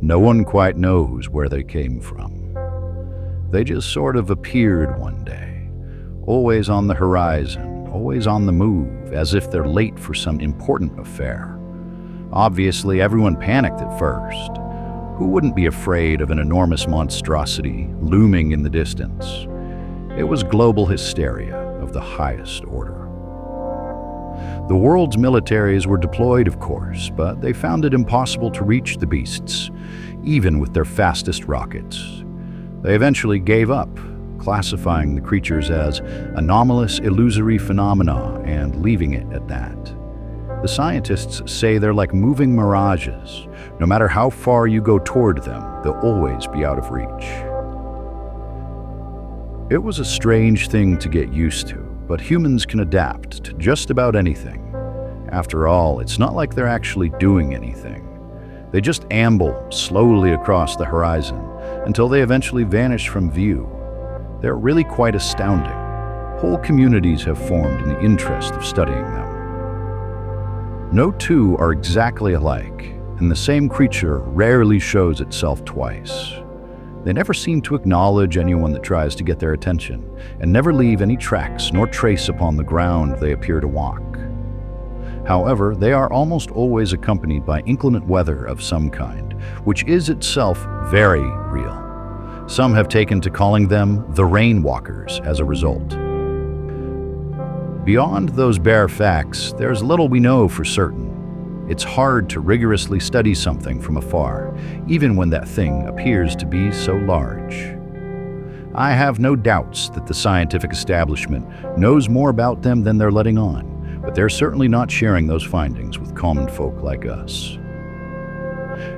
No one quite knows where they came from. They just sort of appeared one day, always on the horizon, always on the move, as if they're late for some important affair. Obviously, everyone panicked at first. Who wouldn't be afraid of an enormous monstrosity looming in the distance? It was global hysteria of the highest order. The world's militaries were deployed, of course, but they found it impossible to reach the beasts, even with their fastest rockets. They eventually gave up, classifying the creatures as anomalous illusory phenomena and leaving it at that. The scientists say they're like moving mirages. No matter how far you go toward them, they'll always be out of reach. It was a strange thing to get used to, but humans can adapt to just about anything. After all, it's not like they're actually doing anything. They just amble slowly across the horizon until they eventually vanish from view. They're really quite astounding. Whole communities have formed in the interest of studying them. No two are exactly alike, and the same creature rarely shows itself twice. They never seem to acknowledge anyone that tries to get their attention, and never leave any tracks nor trace upon the ground they appear to walk. However, they are almost always accompanied by inclement weather of some kind, which is itself very real. Some have taken to calling them the rainwalkers as a result. Beyond those bare facts, there's little we know for certain. It's hard to rigorously study something from afar, even when that thing appears to be so large. I have no doubts that the scientific establishment knows more about them than they're letting on, but they're certainly not sharing those findings with common folk like us.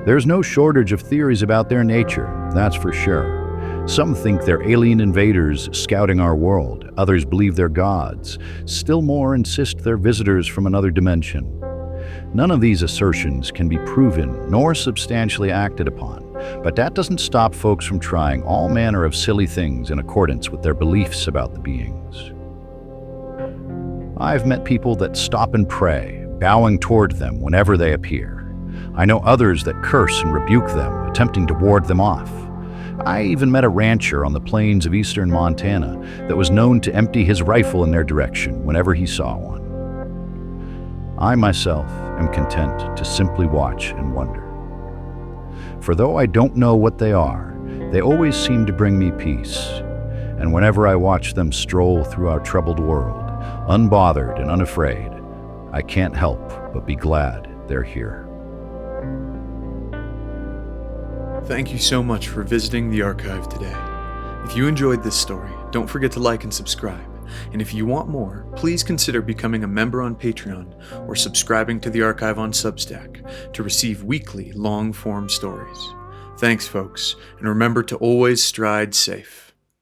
There's no shortage of theories about their nature, that's for sure. Some think they're alien invaders scouting our world, others believe they're gods, still more insist they're visitors from another dimension. None of these assertions can be proven nor substantially acted upon, but that doesn't stop folks from trying all manner of silly things in accordance with their beliefs about the beings. I've met people that stop and pray, bowing toward them whenever they appear. I know others that curse and rebuke them, attempting to ward them off. I even met a rancher on the plains of eastern Montana that was known to empty his rifle in their direction whenever he saw one. I myself am content to simply watch and wonder. For though I don't know what they are, they always seem to bring me peace. And whenever I watch them stroll through our troubled world, unbothered and unafraid, I can't help but be glad they're here. Thank you so much for visiting the archive today. If you enjoyed this story, don't forget to like and subscribe. And if you want more, please consider becoming a member on Patreon or subscribing to the archive on Substack to receive weekly long-form stories. Thanks, folks, and remember to always stride safe.